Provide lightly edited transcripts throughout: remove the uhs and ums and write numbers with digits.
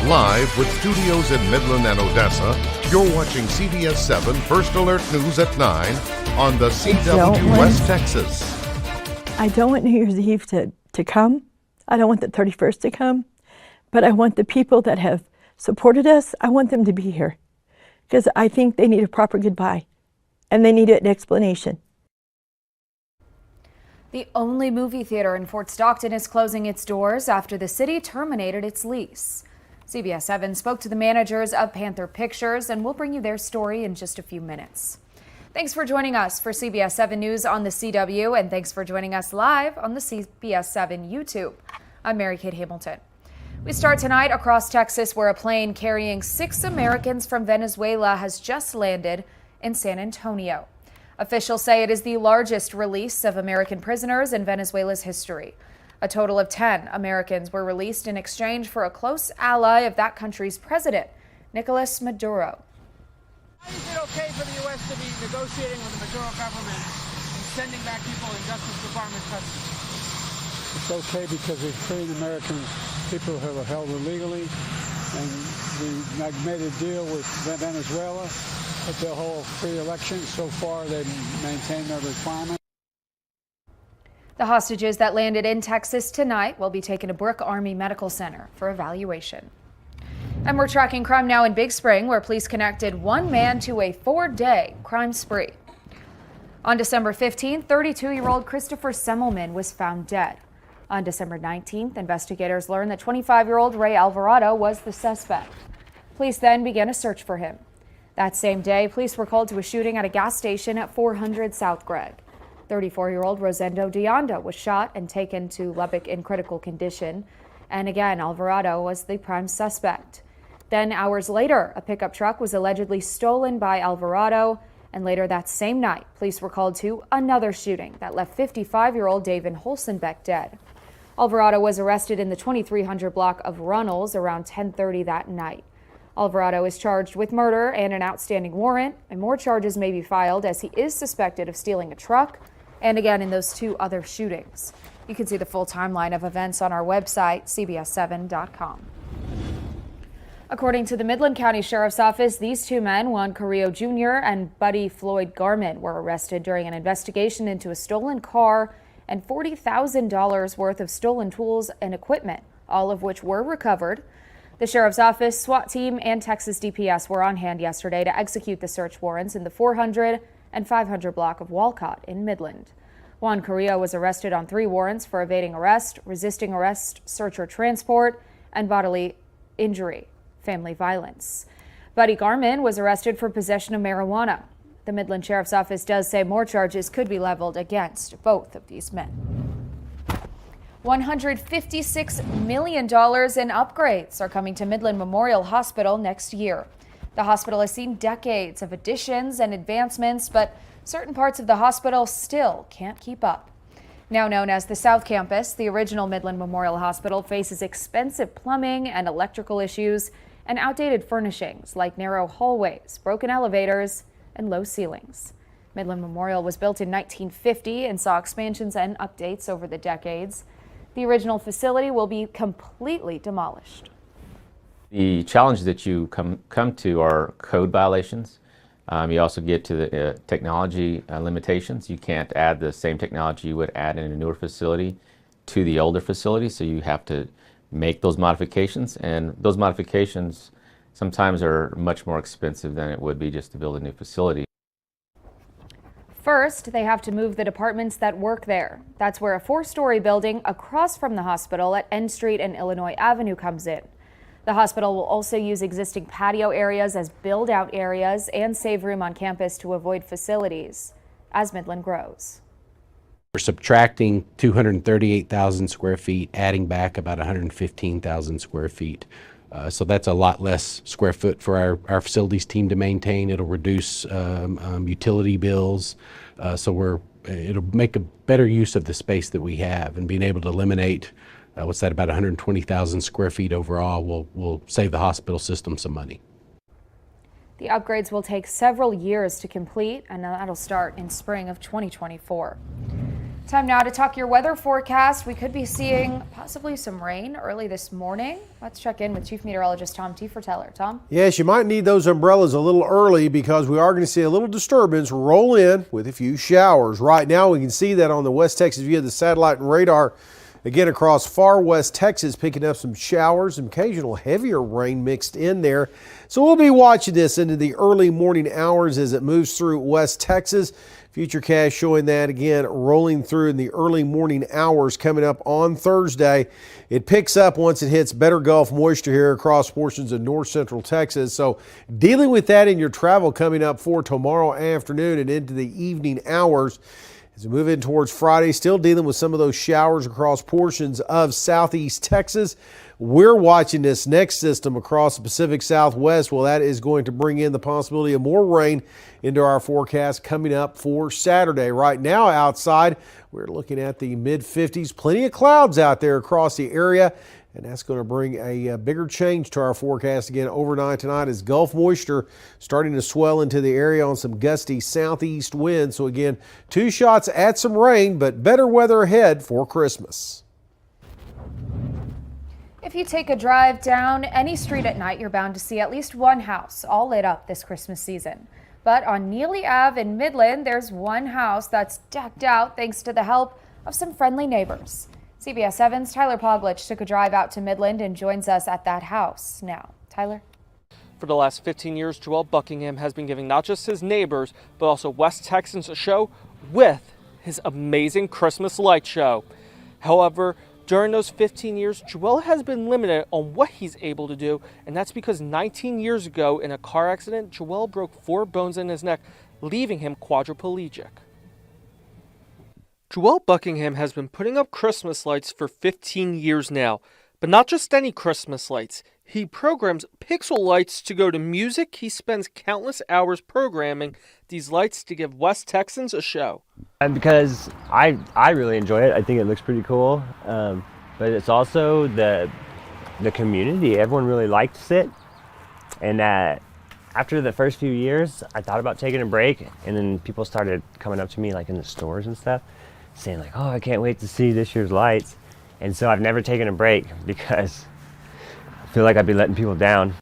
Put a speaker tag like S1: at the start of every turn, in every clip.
S1: Live with studios in Midland and Odessa, you're watching CBS7 First Alert News at 9 on the CW West Texas.
S2: I don't want New Year's Eve to come. I don't want the 31st to come. But I want the people that have supported us, I want them to be here. Because I think they need a proper goodbye. And they need an explanation.
S3: The only movie theater in Fort Stockton is closing its doors after the city terminated its lease. CBS7 spoke to the managers of Panther Pictures, and we'll bring you their story in just a few minutes. Thanks for joining us for CBS7 News on the CW, and thanks for joining us live on the CBS7 YouTube. I'm Mary Kate Hamilton. We start tonight across Texas, where a plane carrying 6 Americans from Venezuela has just landed in San Antonio. Officials say it is the largest release of American prisoners in Venezuela's history. A total of 10 Americans were released in exchange for a close ally of that country's president, Nicolas Maduro.
S4: Why is it okay for the U.S. to be negotiating with the Maduro government and sending back people in Justice Department custody?
S5: It's okay because we're freeing American people who are held illegally, and we made a deal with Venezuela that they'll hold free elections. So far, they've maintained their requirements.
S3: The hostages that landed in Texas tonight will be taken to Brooke Army Medical Center for evaluation. And we're tracking crime now in Big Spring, where police connected one man to a 4-day crime spree. On December 15th, 32-year-old Christopher Semmelman was found dead. On December 19th, investigators learned that 25-year-old Ray Alvarado was the suspect. Police then began a search for him. That same day, police were called to a shooting at a gas station at 400 South Gregg. 34-year-old Rosendo Deonda was shot and taken to Lubbock in critical condition. And again, Alvarado was the prime suspect. Then hours later, a pickup truck was allegedly stolen by Alvarado. And later that same night, police were called to another shooting that left 55-year-old David Holsenbeck dead. Alvarado was arrested in the 2300 block of Runnels around 10:30 that night. Alvarado is charged with murder and an outstanding warrant, and more charges may be filed as he is suspected of stealing a truck and again in those 2 other shootings. You can see the full timeline of events on our website, CBS7.com. According to the Midland County Sheriff's Office, these 2 men, Juan Carrillo Jr. and Buddy Floyd Garment, were arrested during an investigation into a stolen car and $40,000 worth of stolen tools and equipment, all of which were recovered. The Sheriff's Office, SWAT team, and Texas DPS were on hand yesterday to execute the search warrants in the 400 and 500 block of Walcott in Midland. Juan Carrillo was arrested on 3 warrants for evading arrest, resisting arrest, search or transport, and bodily injury, family violence. Buddy Garment was arrested for possession of marijuana. The Midland Sheriff's Office does say more charges could be leveled against both of these men. $156 million in upgrades are coming to Midland Memorial Hospital next year. The hospital has seen decades of additions and advancements, but certain parts of the hospital still can't keep up. Now known as the South Campus, the original Midland Memorial Hospital faces expensive plumbing and electrical issues and outdated furnishings like narrow hallways, broken elevators, and low ceilings. Midland Memorial was built in 1950 and saw expansions and updates over the decades. The original facility will be completely demolished.
S6: The challenges that you come to are code violations. You also get to the technology limitations. You can't add the same technology you would add in a newer facility to the older facility, so you have to make those modifications, and those modifications sometimes are much more expensive than it would be just to build a new facility.
S3: First, they have to move the departments that work there. That's where a 4-story building across from the hospital at N Street and Illinois Avenue comes in. The hospital will also use existing patio areas as build-out areas and save room on campus to avoid facilities as Midland grows.
S7: We're subtracting 238,000 square feet, adding back about 115,000 square feet. So that's a lot less square foot for our facilities team to maintain. It'll reduce utility bills. So it'll make a better use of the space that we have, and being able to eliminate about 120,000 square feet overall will save the hospital system some money.
S3: The upgrades will take several years to complete, and that'll start in spring of 2024. Time now to talk your weather forecast. We could be seeing possibly some rain early this morning. Let's check in with Chief Meteorologist Tom Tieferteller. Tom?
S8: Yes, you might need those umbrellas a little early because we are going to see a little disturbance roll in with a few showers. Right now we can see that on the West Texas view of the satellite and radar. Again, across far west Texas, picking up some showers, some occasional heavier rain mixed in there. So we'll be watching this into the early morning hours as it moves through West Texas. Futurecast showing that again rolling through in the early morning hours coming up on Thursday. It picks up once it hits better Gulf moisture here across portions of north central Texas. So dealing with that in your travel coming up for tomorrow afternoon and into the evening hours. As we move in towards Friday, still dealing with some of those showers across portions of southeast Texas. We're watching this next system across the Pacific Southwest. Well, that is going to bring in the possibility of more rain into our forecast coming up for Saturday. Right now outside, we're looking at the mid-50s. Plenty of clouds out there across the area. And that's going to bring a bigger change to our forecast again overnight tonight as Gulf moisture starting to swell into the area on some gusty southeast winds. So again, 2 shots at some rain, but better weather ahead for Christmas.
S3: If you take a drive down any street at night, you're bound to see at least one house all lit up this Christmas season. But on Neely Ave in Midland, there's one house that's decked out thanks to the help of some friendly neighbors. CBS7's Tyler Poglich took a drive out to Midland and joins us at that house now. Tyler?
S9: For the last 15 years, Joel Buckingham has been giving not just his neighbors, but also West Texans a show with his amazing Christmas light show. However, during those 15 years, Joel has been limited on what he's able to do, and that's because 19 years ago in a car accident, Joel broke 4 bones in his neck, leaving him quadriplegic. Joel Buckingham has been putting up Christmas lights for 15 years now, but not just any Christmas lights. He programs pixel lights to go to music. He spends countless hours programming these lights to give West Texans a show.
S10: And because I really enjoy it, I think it looks pretty cool, but it's also the community. Everyone really likes it, and after the first few years, I thought about taking a break, and then people started coming up to me like in the stores and stuff, saying like, oh, I can't wait to see this year's lights. And so I've never taken a break because I feel like I'd be letting people down.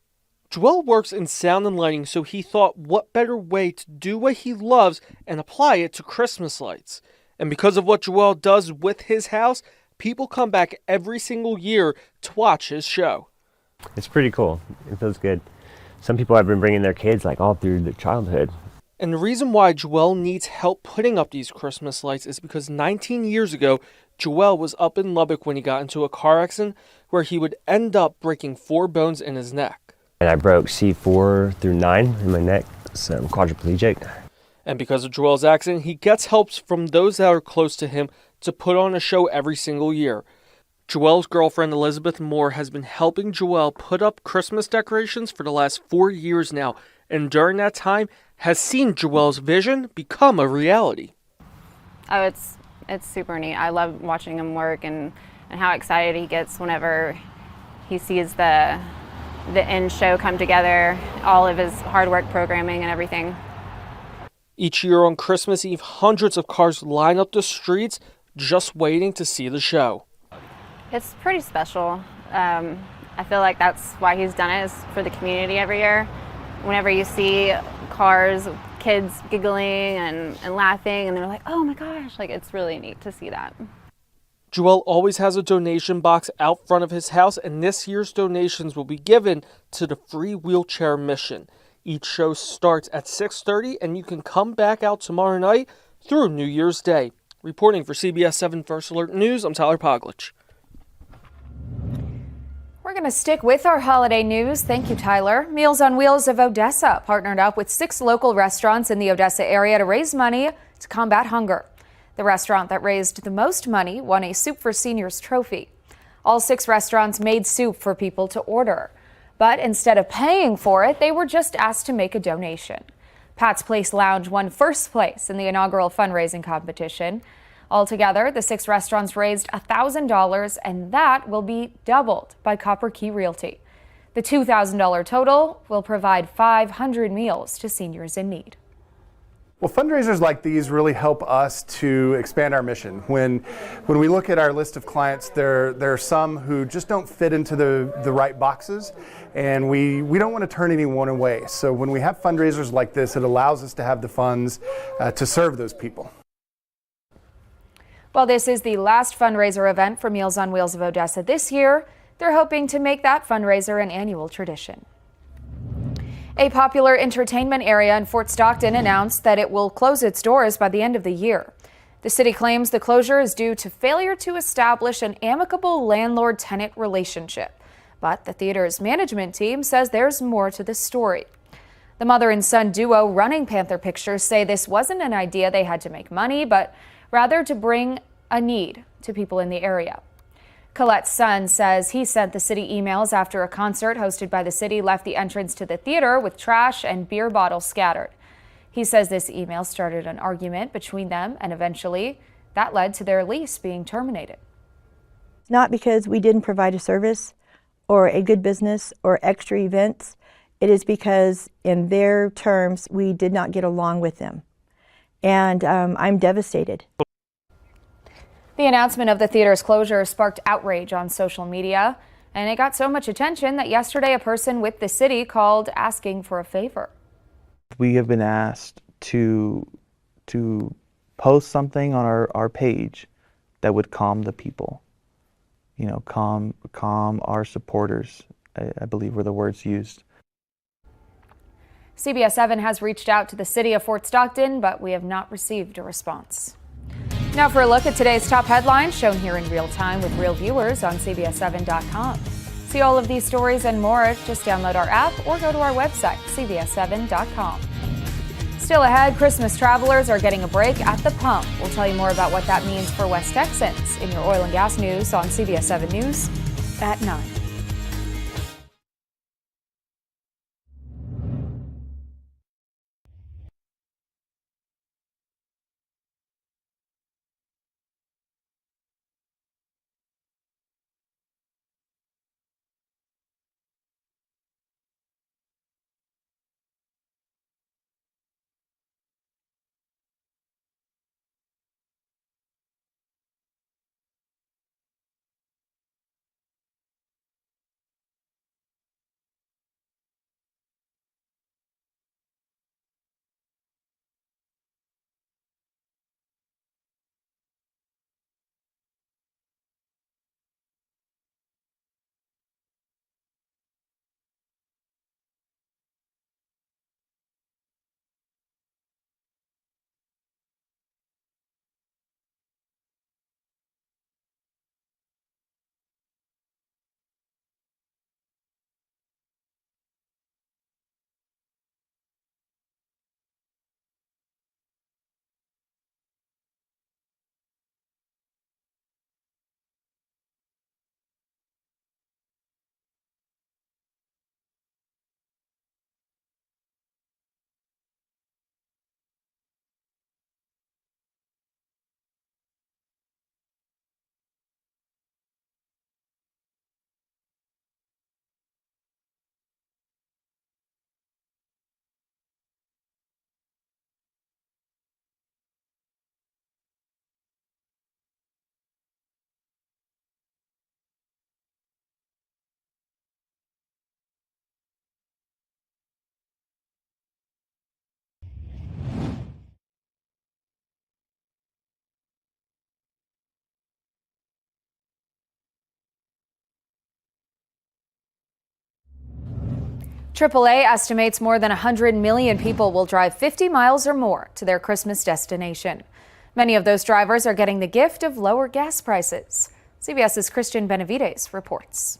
S9: Joel works in sound and lighting, so he thought what better way to do what he loves and apply it to Christmas lights. And because of what Joel does with his house, people come back every single year to watch his show.
S10: It's pretty cool. It feels good. Some people have been bringing their kids like all through their childhood.
S9: And the reason why Joel needs help putting up these Christmas lights is because 19 years ago, Joel was up in Lubbock when he got into a car accident where he would end up breaking 4 bones in his neck.
S10: And I broke C4 through 9 in my neck, so I'm quadriplegic.
S9: And because of Joel's accident, he gets help from those that are close to him to put on a show every single year. Joel's girlfriend, Elizabeth Moore, has been helping Joel put up Christmas decorations for the last 4 years now, and during that time has seen Joel's vision become a reality.
S11: Oh, it's super neat. I love watching him work and how excited he gets whenever he sees the end show come together, all of his hard work programming and everything.
S9: Each year on Christmas Eve, hundreds of cars line up the streets just waiting to see the show.
S11: It's pretty special. I feel like that's why he's done it, is for the community every year. Whenever you see cars, kids giggling and laughing, and they're like, oh my gosh, like it's really neat to see that.
S9: Joel always has a donation box out front of his house, and this year's donations will be given to the Free Wheelchair Mission. Each show starts at 6:30, and you can come back out tomorrow night through New Year's Day. Reporting for CBS7 First Alert News, I'm Tyler Poglich.
S3: We're going to stick with our holiday news. Thank you, Tyler. Meals on Wheels of Odessa partnered up with 6 local restaurants in the Odessa area to raise money to combat hunger. The restaurant that raised the most money won a Soup for Seniors trophy. All 6 restaurants made soup for people to order. But instead of paying for it, they were just asked to make a donation. Pat's Place Lounge won first place in the inaugural fundraising competition. Altogether, the 6 restaurants raised $1,000, and that will be doubled by Copper Key Realty. The $2,000 total will provide 500 meals to seniors in need.
S12: Well, fundraisers like these really help us to expand our mission. When we look at our list of clients, there are some who just don't fit into the right boxes, and we don't want to turn anyone away. So when we have fundraisers like this, it allows us to have the funds to serve those people.
S3: While this is the last fundraiser event for Meals on Wheels of Odessa this year, they're hoping to make that fundraiser an annual tradition. A popular entertainment area in Fort Stockton announced that it will close its doors by the end of the year. The city claims the closure is due to failure to establish an amicable landlord-tenant relationship. But the theater's management team says there's more to the story. The mother and son duo running Panther Pictures say this wasn't an idea they had to make money, but rather to bring a need to people in the area. Colette's son says he sent the city emails after a concert hosted by the city left the entrance to the theater with trash and beer bottles scattered. He says this email started an argument between them, and eventually that led to their lease being terminated.
S2: Not because we didn't provide a service or a good business or extra events. It is because in their terms, we did not get along with them. And I'm devastated.
S3: The announcement of the theater's closure sparked outrage on social media, and it got so much attention that yesterday a person with the city called asking for a favor.
S13: We have been asked to post something on our page that would calm the people, you know, calm our supporters, I believe were the words used.
S3: CBS7 has reached out to the city of Fort Stockton, but we have not received a response. Now for a look at today's top headlines shown here in real time with real viewers on CBS7.com. See all of these stories and more. Just download our app or go to our website, CBS7.com. Still ahead, Christmas travelers are getting a break at the pump. We'll tell you more about what that means for West Texans in your oil and gas news on CBS7 News at 9. AAA estimates more than 100 million people will drive 50 miles or more to their Christmas destination. Many of those drivers are getting the gift of lower gas prices. CBS's Christian Benavides reports.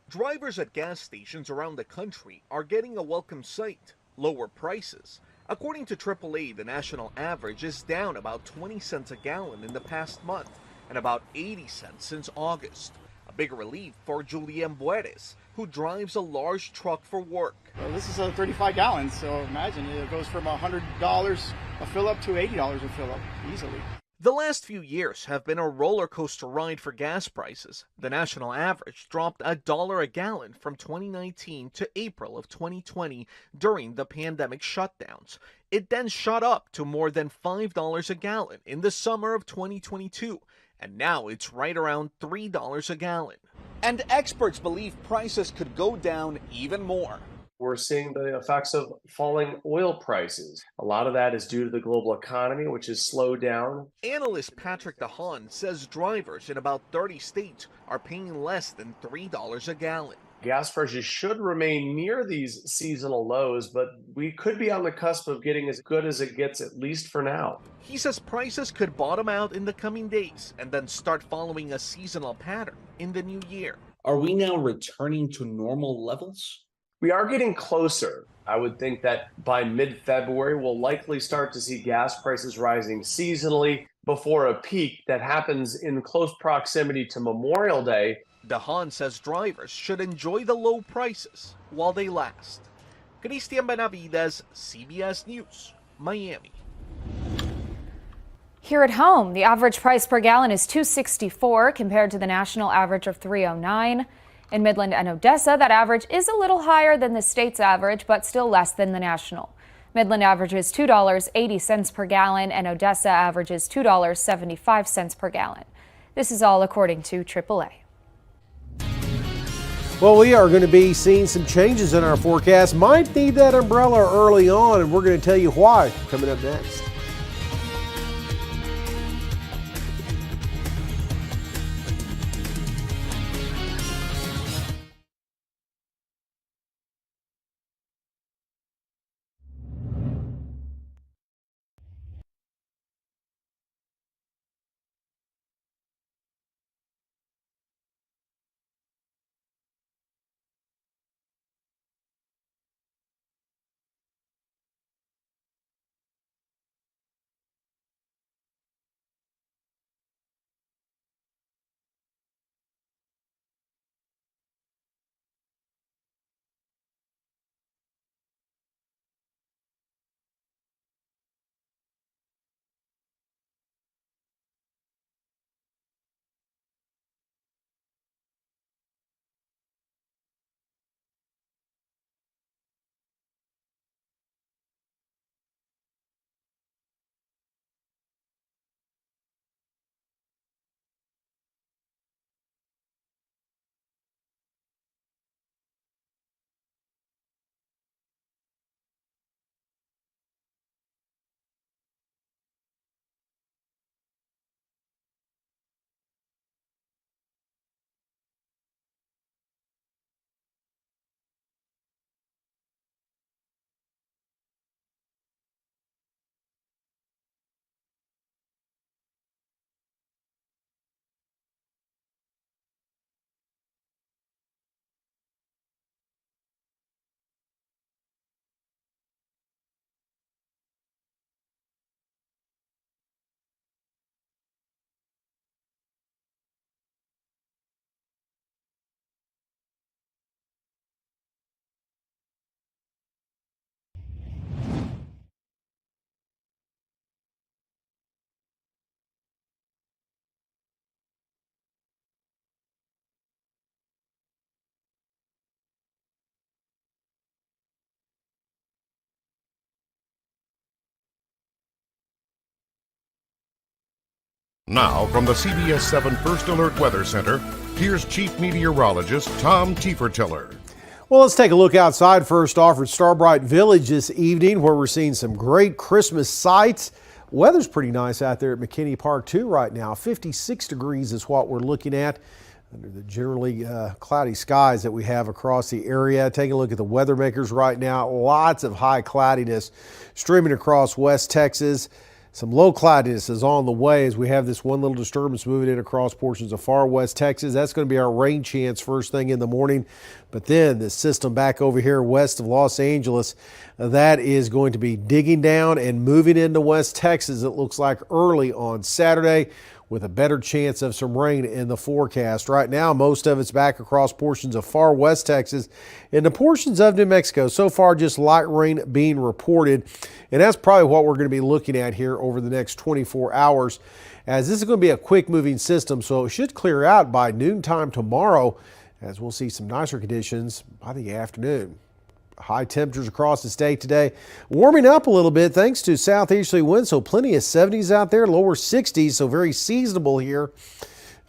S14: Drivers at gas stations around the country are getting a welcome sight: lower prices. According to AAA, the national average is down about 20 cents a gallon in the past month and about 80 cents since August. A big relief for Julien Bueres, who drives a large truck for work.
S15: Well, this is a 35 gallons, so imagine it goes from $100 a fill up to $80 a fill up easily.
S14: The last few years have been a roller coaster ride for gas prices. The national average dropped $1 a gallon from 2019 to April of 2020 during the pandemic shutdowns. It then shot up to more than $5 a gallon in the summer of 2022, and now it's right around $3 a gallon. And experts believe prices could go down even more.
S15: We're seeing the effects of falling oil prices. A lot of that is due to the global economy, which has slowed down.
S14: Analyst Patrick DeHaan says drivers in about 30 states are paying less than $3 a gallon.
S15: Gas prices should remain near these seasonal lows, but we could be on the cusp of getting as good as it gets, at least for now.
S14: He says prices could bottom out in the coming days and then start following a seasonal pattern in the new year.
S16: Are we now returning to normal levels?
S15: We are getting closer. I would think that by mid-February, we'll likely start to see gas prices rising seasonally before a peak that happens in close proximity to Memorial Day.
S14: DeHaan says drivers should enjoy the low prices while they last. Christian Benavides, CBS News, Miami.
S3: Here at home, the average price per gallon is $2.64 compared to the national average of $3.09. In Midland and Odessa, that average is a little higher than the state's average, but still less than the national. Midland averages $2.80 per gallon, and Odessa averages $2.75 per gallon. This is all according to AAA.
S8: Well, we are going to be seeing some changes in our forecast. Might need that umbrella early on, and we're going to tell you why coming up next.
S1: Now, from the CBS7 First Alert Weather Center, here's Chief Meteorologist Tom Tiefertiller.
S8: Well, let's take a look outside first off at Starbright Village this evening, where we're seeing some great Christmas sights. Weather's pretty nice out there at McKinney Park too right now. 56 degrees is what we're looking at under the generally cloudy skies that we have across the area. Taking a look at the weather makers right now, lots of high cloudiness streaming across West Texas. Some low cloudiness is on the way as we have this one little disturbance moving in across portions of far West Texas. That's going to be our rain chance first thing in the morning. But then this system back over here west of Los Angeles, that is going to be digging down and moving into West Texas, it looks like, early on Saturday. with a better chance of some rain in the forecast. Right now, most of it's back across portions of far west Texas and the portions of New Mexico. So far, just light rain being reported. And that's probably what we're going to be looking at here over the next 24 hours, as this is going to be a quick moving system. So it should clear out by noontime tomorrow, as we'll see some nicer conditions by the afternoon. High temperatures across the state today, warming up a little bit thanks to southeasterly winds, so plenty of 70s out there, lower 60s, so very seasonable here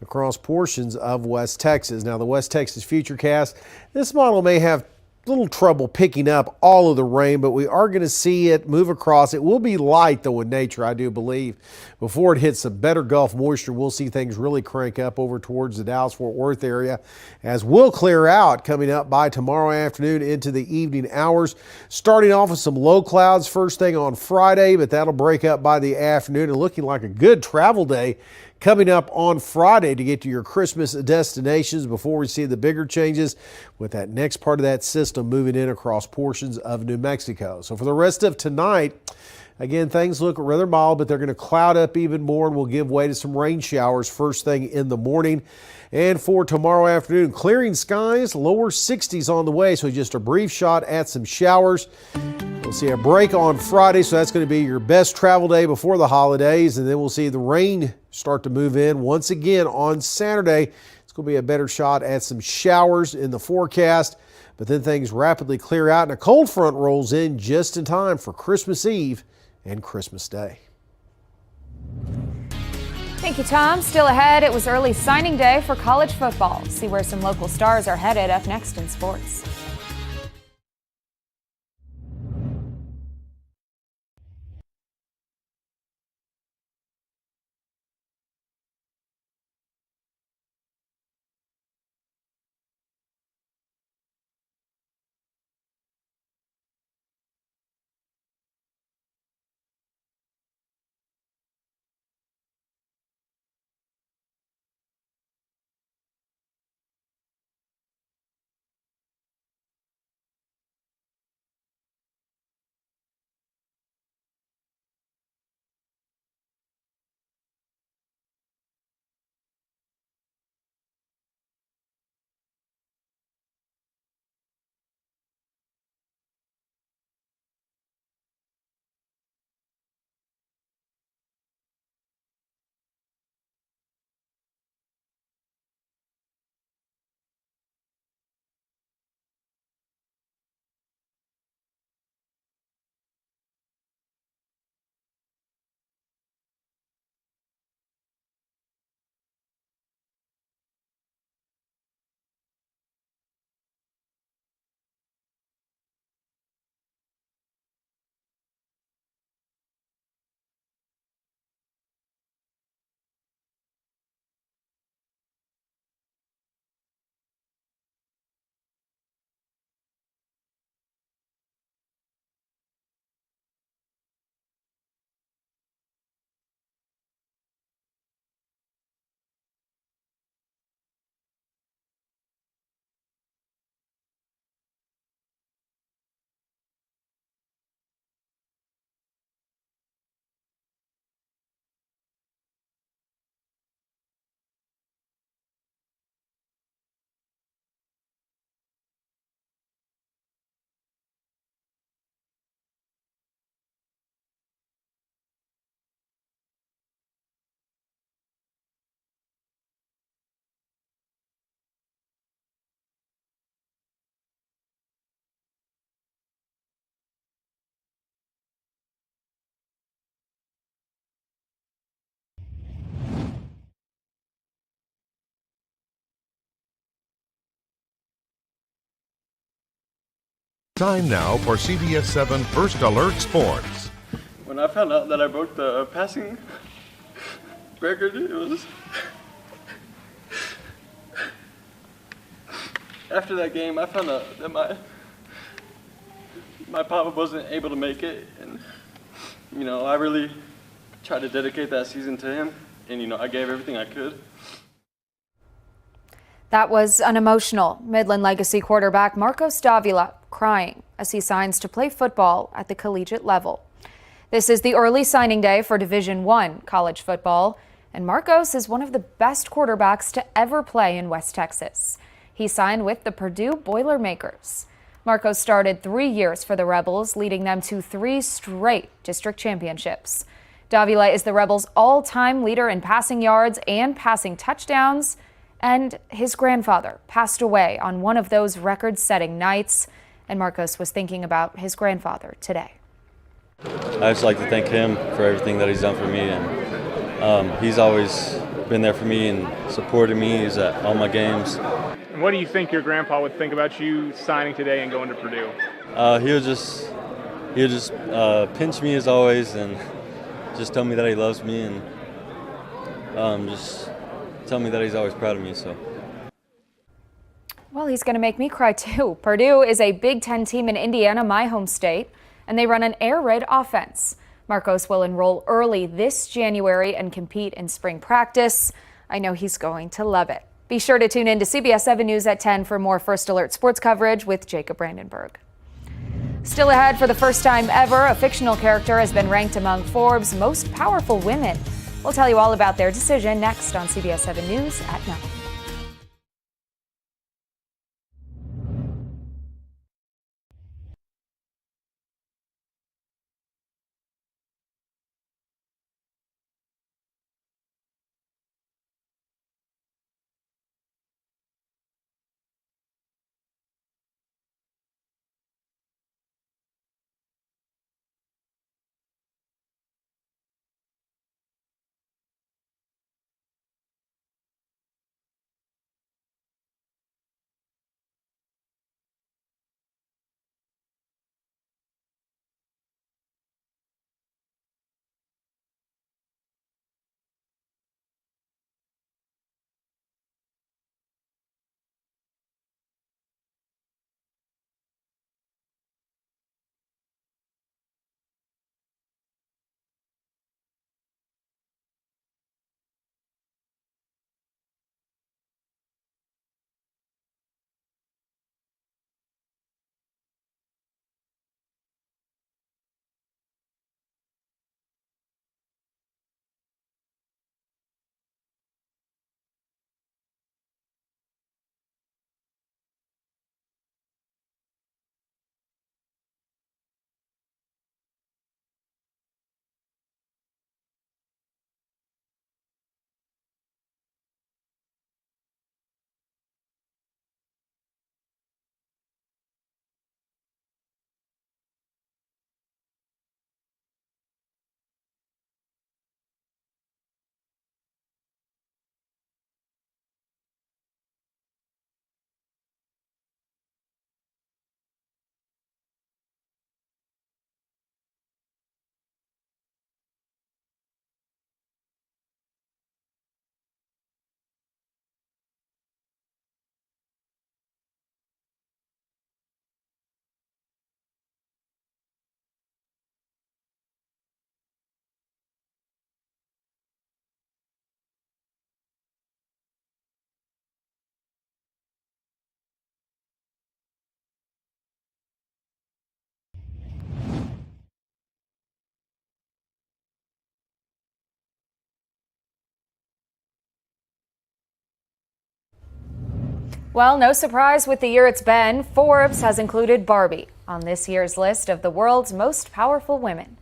S8: across portions of West Texas. Now the West Texas Futurecast, this model may have little trouble picking up all of the rain, but we are going to see it move across. It will be light though in nature, I do believe. Before it hits some better Gulf moisture, we'll see things really crank up over towards the Dallas-Fort Worth area, as we'll clear out coming up by tomorrow afternoon into the evening hours. Starting off with some low clouds first thing on Friday, but that'll break up by the afternoon and looking like a good travel day coming up on Friday to get to your Christmas destinations before we see the bigger changes with that next part of that system moving in across portions of New Mexico. So for the rest of tonight, again, things look rather mild, but they're going to cloud up even more and will give way to some rain showers first thing in the morning. And for tomorrow afternoon, clearing skies, lower 60s on the way, so just a brief shot at some showers. We'll see a break on Friday, so that's going to be your best travel day before the holidays, and then we'll see the rain start to move in once again on Saturday. It's going to be a better shot at some showers in the forecast, but then things rapidly clear out and a cold front rolls in just in time for Christmas Eve and Christmas Day.
S3: Thank you, Tom. Still ahead, it was early signing day for college football. See where some local stars are headed up next in sports.
S1: Time now for CBS7 First Alert Sports.
S17: When I found out that I broke the passing record, it was... After that game, I found out that my papa wasn't able to make it, and I really tried to dedicate that season to him, and I gave everything I could.
S3: That was an emotional Midland Legacy quarterback Marcos Davila crying as he signs to play football at the collegiate level. This is the early signing day for Division I college football, And Marcos is one of the best quarterbacks to ever play in West Texas. He signed with the Purdue Boilermakers. Marcos started 3 years for the Rebels, leading them to 3 straight district championships. Davila is the Rebels' all-time leader in passing yards and passing touchdowns, and his grandfather passed away on one of those record-setting nights, and Marcos was thinking about his grandfather today.
S17: I just like to thank him for everything that he's done for me, and he's always been there for me and supported me. He's at all my games.
S4: And what do you think your grandpa would think about you signing today and going to Purdue?
S17: He'll just pinch me as always and just tell me that he loves me and just tell me that he's always proud of me. So.
S3: Well, he's going to make me cry too. Purdue is a Big Ten team in Indiana, my home state, and they run an air raid offense. Marcos will enroll early this January and compete in spring practice. I know he's going to love it. Be sure to tune in to CBS7 News at 10 for more First Alert sports coverage with Jacob Brandenburg. Still ahead, for the first time ever, a fictional character has been ranked among Forbes' most powerful women. We'll tell you all about their decision next on CBS7 News at 9. Well, no surprise with the year it's been, Forbes has included Barbie on this year's list of the world's most powerful women.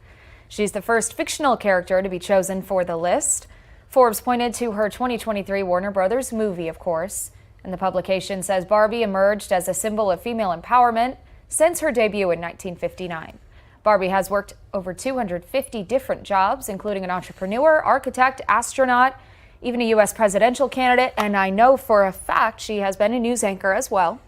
S3: She's the first fictional character to be chosen for the list. Forbes pointed to her 2023 Warner Brothers movie, of course, and the publication says Barbie emerged as a symbol of female empowerment since her debut in 1959. Barbie has worked over 250 different jobs, including an entrepreneur, architect, astronaut, even a U.S. presidential candidate, and I know for a fact she has been a news anchor as well.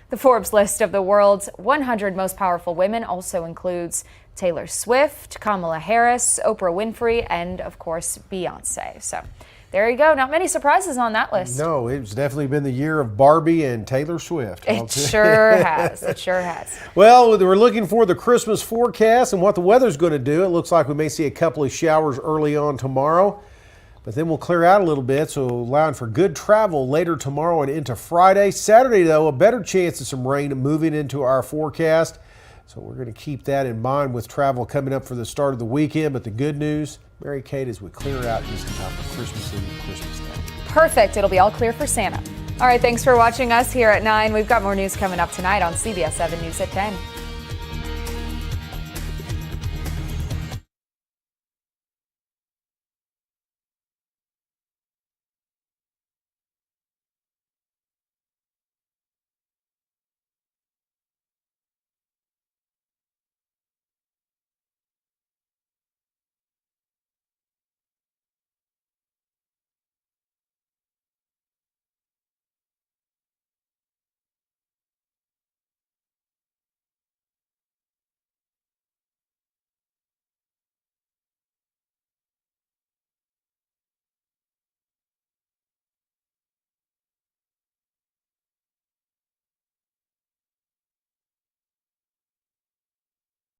S3: The Forbes list of the world's 100 most powerful women also includes Taylor Swift, Kamala Harris, Oprah Winfrey, and of course, Beyonce. So there you go. Not many surprises on that list.
S8: No, it's definitely been the year of Barbie and Taylor Swift.
S3: It sure has. It sure has.
S8: Well, we're looking for the Christmas forecast and what the weather's going to do. It looks like we may see a couple of showers early on tomorrow, but then we'll clear out a little bit, so allowing for good travel later tomorrow and into Friday. Saturday, though, a better chance of some rain moving into our forecast. So we're going to keep that in mind with travel coming up for the start of the weekend. But the good news, Mary Kate, as we clear out just in time for Christmas Eve and Christmas Day.
S3: Perfect. It'll be all clear for Santa. All right, thanks for watching us here at 9. We've got more news coming up tonight on CBS 7 News at 10.